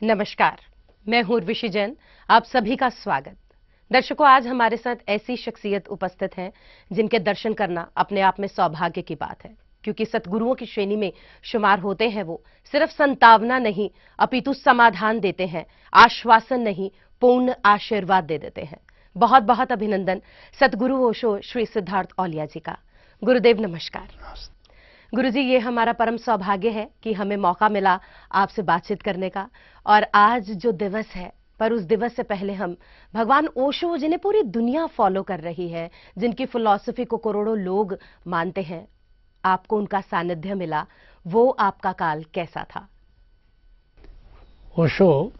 नमस्कार, मैं हूं उर्वशी जैन। आप सभी का स्वागत। दर्शकों, आज हमारे साथ ऐसी शख्सियत उपस्थित हैं जिनके दर्शन करना अपने आप में सौभाग्य की बात है, क्योंकि सतगुरुओं की श्रेणी में शुमार होते हैं। वो सिर्फ संतावना नहीं अपितु समाधान देते हैं, आश्वासन नहीं पूर्ण आशीर्वाद दे देते हैं। बहुत बहुत अभिनंदन सतगुरु ओशो श्री सिद्धार्थ औलिया जी का। गुरुदेव नमस्कार। गुरुजी, ये हमारा परम सौभाग्य है कि हमें मौका मिला आपसे बातचीत करने का। और आज जो दिवस है, पर उस दिवस से पहले हम भगवान ओशो, जिन्हें पूरी दुनिया फॉलो कर रही है, जिनकी फिलॉसफी को करोड़ों लोग मानते हैं, आपको उनका सानिध्य मिला, वो आपका काल कैसा था? ओशो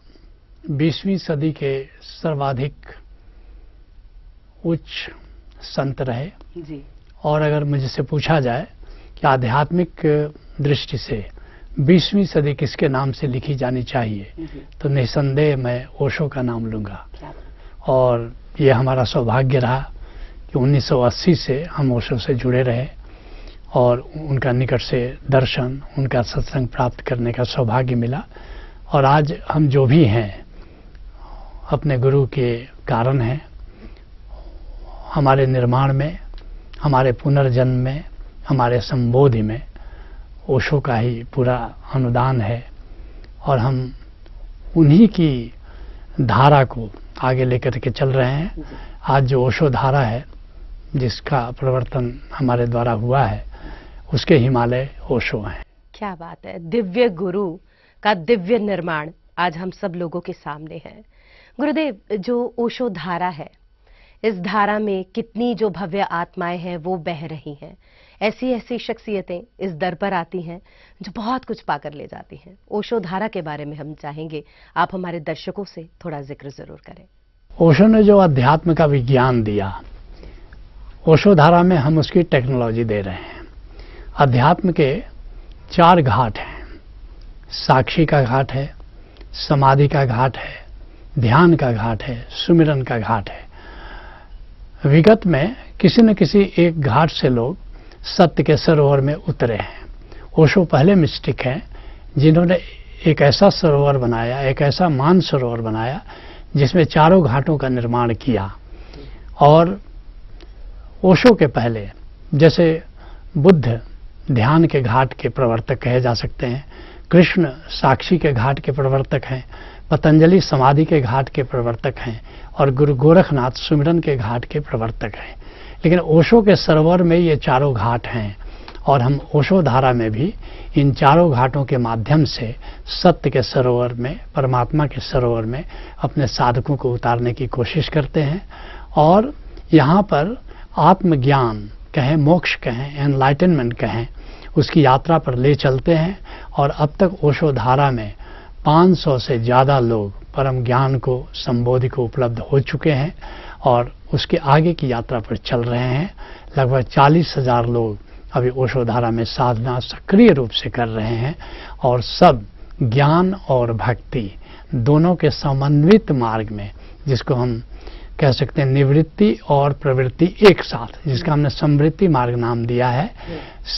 20वीं सदी के सर्वाधिक उच्च संत रहे जी। और अगर मुझसे पूछा जाए कि आध्यात्मिक दृष्टि से 20वीं सदी किसके नाम से लिखी जानी चाहिए, तो निसंदेह मैं ओशो का नाम लूंगा। और ये हमारा सौभाग्य रहा कि 1980 से हम ओशो से जुड़े रहे और उनका निकट से दर्शन, उनका सत्संग प्राप्त करने का सौभाग्य मिला। और आज हम जो भी हैं अपने गुरु के कारण हैं। हमारे निर्माण में, हमारे पुनर्जन्म में, हमारे संबोधि में ओशो का ही पूरा अनुदान है और हम उन्हीं की धारा को आगे लेकर के चल रहे हैं। आज जो ओशो धारा है, जिसका प्रवर्तन हमारे द्वारा हुआ है, उसके हिमालय ओशो हैं। क्या बात है! दिव्य गुरु का दिव्य निर्माण आज हम सब लोगों के सामने है। गुरुदेव, जो ओशो धारा है, इस धारा में कितनी जो भव्य आत्माएं हैं वो बह रही हैं। ऐसी ऐसी शख्सियतें इस दर पर आती हैं जो बहुत कुछ पाकर ले जाती हैं। ओशो धारा के बारे में हम चाहेंगे आप हमारे दर्शकों से थोड़ा जिक्र जरूर करें। ओशो ने जो अध्यात्म का विज्ञान दिया, ओशो धारा में हम उसकी टेक्नोलॉजी दे रहे हैं। अध्यात्म के 4 घाट हैं। साक्षी का घाट है, समाधि का घाट है, ध्यान का घाट है, सुमिरन का घाट है। विगत में किसी न किसी एक घाट से लोग सत्य के सरोवर में उतरे हैं। ओशो पहले मिस्टिक हैं जिन्होंने एक ऐसा सरोवर बनाया, एक ऐसा मान सरोवर बनाया जिसमें 4 घाटों का निर्माण किया। और ओशो के पहले जैसे बुद्ध ध्यान के घाट के प्रवर्तक कहे जा सकते हैं, कृष्ण साक्षी के घाट के प्रवर्तक हैं, पतंजलि समाधि के घाट के प्रवर्तक हैं और गुरु गोरखनाथ सुमिरन के घाट के प्रवर्तक हैं। लेकिन ओशो के सरोवर में ये 4 घाट हैं और हम ओशो धारा में भी इन 4 घाटों के माध्यम से सत्य के सरोवर में, परमात्मा के सरोवर में अपने साधकों को उतारने की कोशिश करते हैं। और यहाँ पर आत्मज्ञान कहें, मोक्ष कहें, एनलाइटनमेंट कहें, उसकी यात्रा पर ले चलते हैं। और अब तक ओशो धारा में 500 से ज़्यादा लोग परम ज्ञान को, संबोधि को उपलब्ध हो चुके हैं और उसके आगे की यात्रा पर चल रहे हैं। लगभग 40,000 लोग अभी ओशो धारा में साधना सक्रिय रूप से कर रहे हैं और सब ज्ञान और भक्ति दोनों के समन्वित मार्ग में, जिसको हम कह सकते हैं निवृत्ति और प्रवृत्ति एक साथ, जिसका हमने समृद्धि मार्ग नाम दिया है,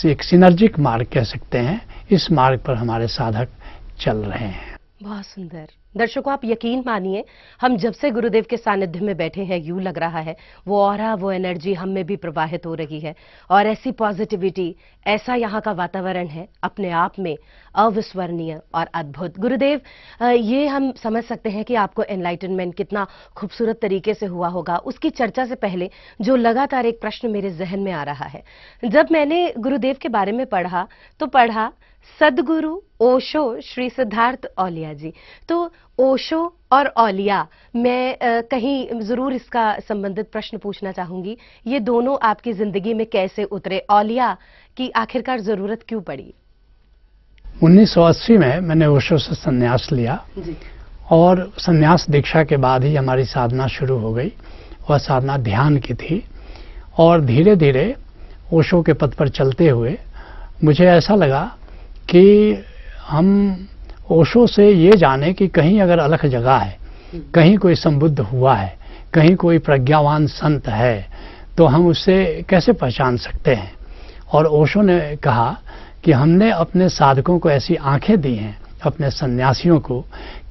एक सिनर्जिक मार्ग कह सकते हैं, इस मार्ग पर हमारे साधक चल रहे हैं। बहुत सुंदर। दर्शकों, आप यकीन मानिए, हम जब से गुरुदेव के सानिध्य में बैठे हैं, यूं लग रहा है वो ऑरा, वो एनर्जी हम में भी प्रवाहित हो रही है और ऐसी पॉजिटिविटी, ऐसा यहाँ का वातावरण है अपने आप में अविस्मरणीय और अद्भुत। गुरुदेव, ये हम समझ सकते हैं कि आपको एनलाइटनमेंट कितना खूबसूरत तरीके से हुआ होगा। उसकी चर्चा से पहले जो लगातार एक प्रश्न मेरे जहन में आ रहा है, जब मैंने गुरुदेव के बारे में पढ़ा तो पढ़ा सदगुरु ओशो श्री सिद्धार्थ औलिया जी। तो ओशो और औलिया, मैं कहीं जरूर इसका संबंधित प्रश्न पूछना चाहूंगी। ये दोनों आपकी जिंदगी में कैसे उतरे? औलिया की आखिरकार जरूरत क्यों पड़ी? 1980 में मैंने ओशो से संन्यास लिया जी। और संन्यास दीक्षा के बाद ही हमारी साधना शुरू हो गई। वह साधना ध्यान की थी और धीरे धीरे ओशो के पथ पर चलते हुए मुझे ऐसा लगा कि हम ओशो से ये जाने कि कहीं अगर अलग जगह है, कहीं कोई संबुद्ध हुआ है, कहीं कोई प्रज्ञावान संत है, तो हम उससे कैसे पहचान सकते हैं। और ओशो ने कहा कि हमने अपने साधकों को ऐसी आंखें दी हैं, अपने सन्यासियों को,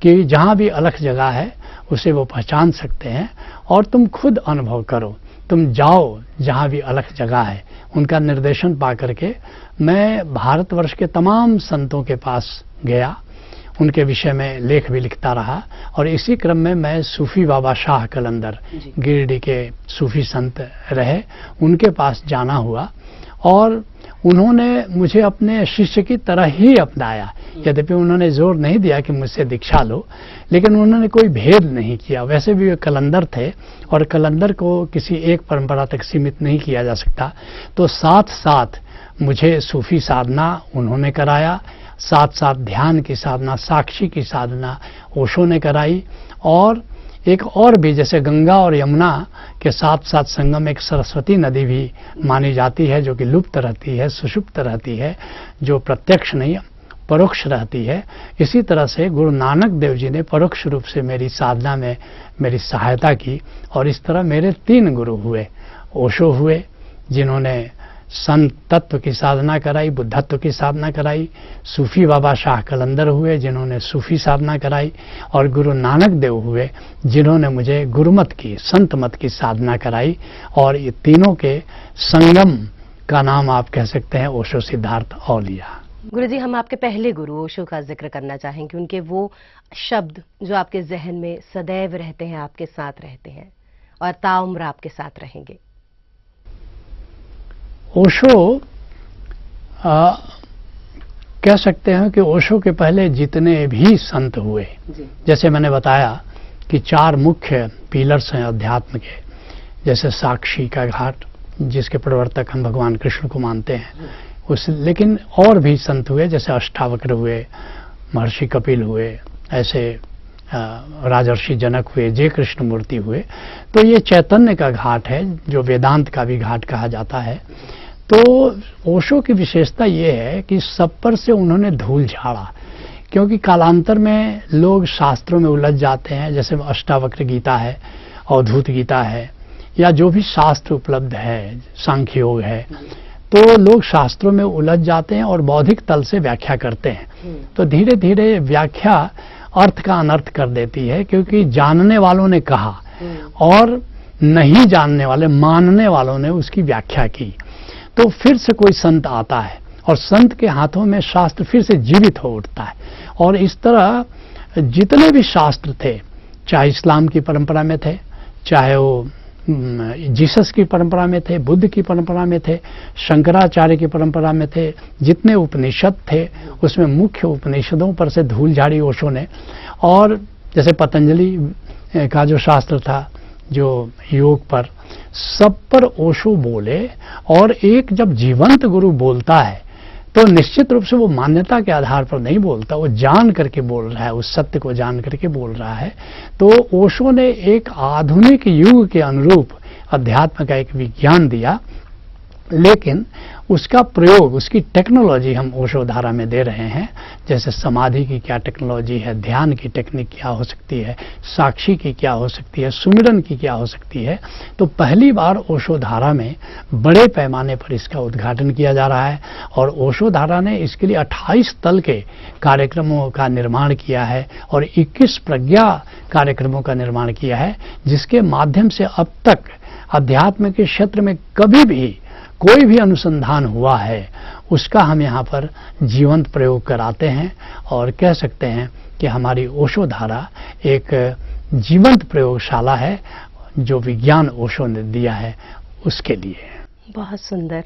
कि जहाँ भी अलग जगह है उसे वो पहचान सकते हैं, और तुम खुद अनुभव करो, तुम जाओ जहाँ भी अलग जगह है। उनका निर्देशन पा करके मैं भारतवर्ष के तमाम संतों के पास गया, उनके विषय में लेख भी लिखता रहा, और इसी क्रम में मैं सूफी बाबा शाह कलंदर गिरिडीह के सूफी संत रहे, उनके पास जाना हुआ, और उन्होंने मुझे अपने शिष्य की तरह ही अपनाया। यद्यपि उन्होंने जोर नहीं दिया कि मुझसे दीक्षा लो, लेकिन उन्होंने कोई भेद नहीं किया। वैसे भी वे कलंदर थे, और कलंदर को किसी एक परंपरा तक सीमित नहीं किया जा सकता। तो साथ साथ मुझे सूफी साधना उन्होंने कराया, साथ साथ ध्यान की साधना, साक्षी की साधना ओशो ने कराई, और एक और भी, जैसे गंगा और यमुना के साथ साथ संगम एक सरस्वती नदी भी मानी जाती है, जो कि लुप्त रहती है, सुषुप्त रहती है, जो प्रत्यक्ष नहीं परोक्ष रहती है। इसी तरह से गुरु नानक देव जी ने परोक्ष रूप से मेरी साधना में मेरी सहायता की, और इस तरह मेरे 3 गुरु हुए। ओशो हुए जिन्होंने संत तत्व की साधना कराई, बुद्धत्व की साधना कराई। सूफी बाबा शाह कलंदर हुए जिन्होंने सूफी साधना कराई, और गुरु नानक देव हुए जिन्होंने मुझे गुरुमत की, संत मत की साधना कराई। और ये तीनों के संगम का नाम आप कह सकते हैं ओशो सिद्धार्थ औलिया। गुरुजी, हम आपके पहले गुरु ओशो का जिक्र करना चाहेंगे, उनके वो शब्द जो आपके जहन में सदैव रहते हैं, आपके साथ रहते हैं और ताउम्र आपके साथ रहेंगे। ओशो कह सकते हैं कि ओशो के पहले जितने भी संत हुए, जैसे मैंने बताया कि 4 मुख्य पिलर्स हैं अध्यात्म के, जैसे साक्षी का घाट जिसके प्रवर्तक हम भगवान कृष्ण को मानते हैं, लेकिन और भी संत हुए, जैसे अष्टावक्र हुए, महर्षि कपिल हुए, ऐसे राजर्षि जनक हुए, जय कृष्ण मूर्ति हुए। तो ये चैतन्य का घाट है, जो वेदांत का भी घाट कहा जाता है। तो ओशो की विशेषता ये है कि सब पर से उन्होंने धूल झाड़ा, क्योंकि कालांतर में लोग शास्त्रों में उलझ जाते हैं, जैसे अष्टावक्र गीता है, अवधूत गीता है, या जो भी शास्त्र उपलब्ध है, सांख्य योग है, तो लोग शास्त्रों में उलझ जाते हैं और बौद्धिक तल से व्याख्या करते हैं। तो धीरे धीरे व्याख्या अर्थ का अनर्थ कर देती है, क्योंकि जानने वालों ने कहा और नहीं जानने वाले, मानने वालों ने उसकी व्याख्या की। तो फिर से कोई संत आता है और संत के हाथों में शास्त्र फिर से जीवित हो उठता है, और इस तरह जितने भी शास्त्र थे, चाहे इस्लाम की परंपरा में थे, चाहे वो जीसस की परंपरा में थे, बुद्ध की परंपरा में थे, शंकराचार्य की परंपरा में थे, जितने उपनिषद थे उसमें मुख्य उपनिषदों पर से धूल झाड़ी ओशो ने। और जैसे पतंजलि का जो शास्त्र था, जो योग पर, सब पर ओशो बोले। और एक जब जीवंत गुरु बोलता है तो निश्चित रूप से वो मान्यता के आधार पर नहीं बोलता, वो जान करके बोल रहा है, उस सत्य को जान करके बोल रहा है। तो ओशो ने एक आधुनिक युग के अनुरूप अध्यात्म का एक विज्ञान दिया, लेकिन उसका प्रयोग, उसकी टेक्नोलॉजी हम ओशो धारा में दे रहे हैं। जैसे समाधि की क्या टेक्नोलॉजी है, ध्यान की टेक्निक क्या हो सकती है, साक्षी की क्या हो सकती है, सुमिरन की क्या हो सकती है। तो पहली बार ओशो धारा में बड़े पैमाने पर इसका उद्घाटन किया जा रहा है, और ओशो धारा ने इसके लिए 28 तल के कार्यक्रमों का निर्माण किया है और 21 प्रज्ञा कार्यक्रमों का निर्माण किया है, जिसके माध्यम से अब तक अध्यात्म के क्षेत्र में कभी भी कोई भी अनुसंधान हुआ है उसका हम यहाँ पर जीवंत प्रयोग कराते हैं। और कह सकते हैं कि हमारी ओशो धारा एक जीवंत प्रयोगशाला है, जो विज्ञान ओशो ने दिया है उसके लिए। बहुत सुंदर।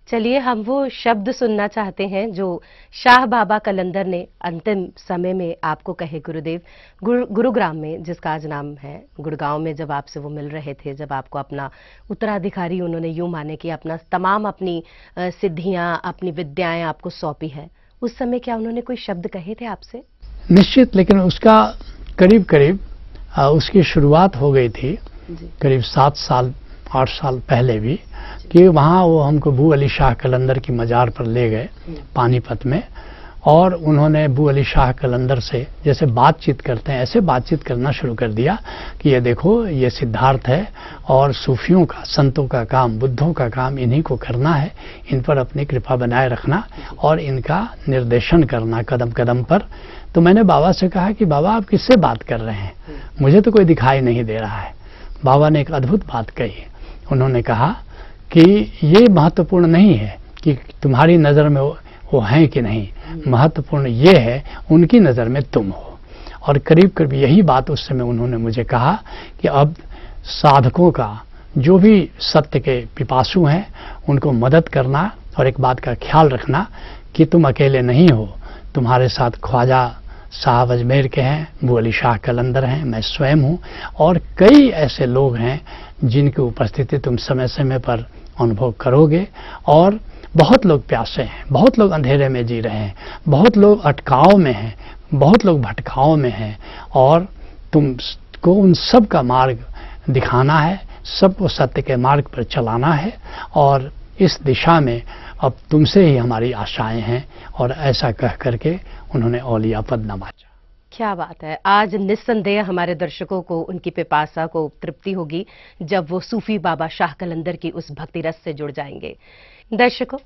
चलिए, हम वो शब्द सुनना चाहते हैं जो शाह बाबा कलंदर ने अंतिम समय में आपको कहे गुरुदेव, गुरुग्राम में, जिसका आज नाम है गुड़गांव में, जब आपसे वो मिल रहे थे, जब आपको अपना उत्तराधिकारी उन्होंने यूं माने कि अपना तमाम अपनी सिद्धियां, अपनी विद्याएं आपको सौंपी है, उस समय क्या उन्होंने कोई शब्द कहे थे आपसे? निश्चित, लेकिन उसका करीब करीब उसकी शुरुआत हो गई थी करीब 7 साल 8 साल पहले भी, कि वहाँ वो हमको बू अली शाह कलंदर की मजार पर ले गए पानीपत में, और उन्होंने अबू अली शाह कलंदर से जैसे बातचीत करते हैं ऐसे बातचीत करना शुरू कर दिया कि ये देखो ये सिद्धार्थ है और सूफियों का, संतों का काम, बुद्धों का काम इन्हीं को करना है, इन पर अपनी कृपा बनाए रखना और इनका निर्देशन करना कदम कदम पर। तो मैंने बाबा से कहा कि बाबा आप किससे बात कर रहे हैं, मुझे तो कोई दिखाई नहीं दे रहा है। बाबा ने एक अद्भुत बात कही, उन्होंने कहा कि ये महत्वपूर्ण नहीं है कि तुम्हारी नज़र में वो हैं कि नहीं, महत्वपूर्ण ये है उनकी नज़र में तुम हो। और करीब करीब यही बात उस समय उन्होंने मुझे कहा कि अब साधकों का, जो भी सत्य के पिपासु हैं, उनको मदद करना और एक बात का ख्याल रखना कि तुम अकेले नहीं हो, तुम्हारे साथ ख्वाजा साहब अजमेर के हैं, अबू अली शाह कलंदर हैं, मैं स्वयं हूँ और कई ऐसे लोग हैं जिनकी उपस्थिति तुम समय समय पर अनुभव करोगे। और बहुत लोग प्यासे हैं, बहुत लोग अंधेरे में जी रहे हैं, बहुत लोग अटकाव में हैं, बहुत लोग भटकाव में हैं और तुमको उन सब का मार्ग दिखाना है, सबको सत्य के मार्ग पर चलाना है और इस दिशा में अब तुमसे ही हमारी आशाएं हैं। और ऐसा कह करके उन्होंने औलिया पद नवाजा। क्या बात है। आज निस्संदेह हमारे दर्शकों को उनकी पिपासा को तृप्ति होगी जब वो सूफी बाबा शाह कलंदर की उस भक्ति रस से जुड़ जाएंगे। दर्शकों,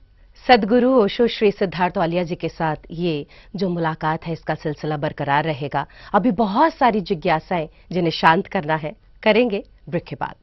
सदगुरु ओशो श्री सिद्धार्थ औलिया जी के साथ ये जो मुलाकात है इसका सिलसिला बरकरार रहेगा। अभी बहुत सारी जिज्ञासाएं जिन्हें शांत करना है, करेंगे ब्रेक के बाद।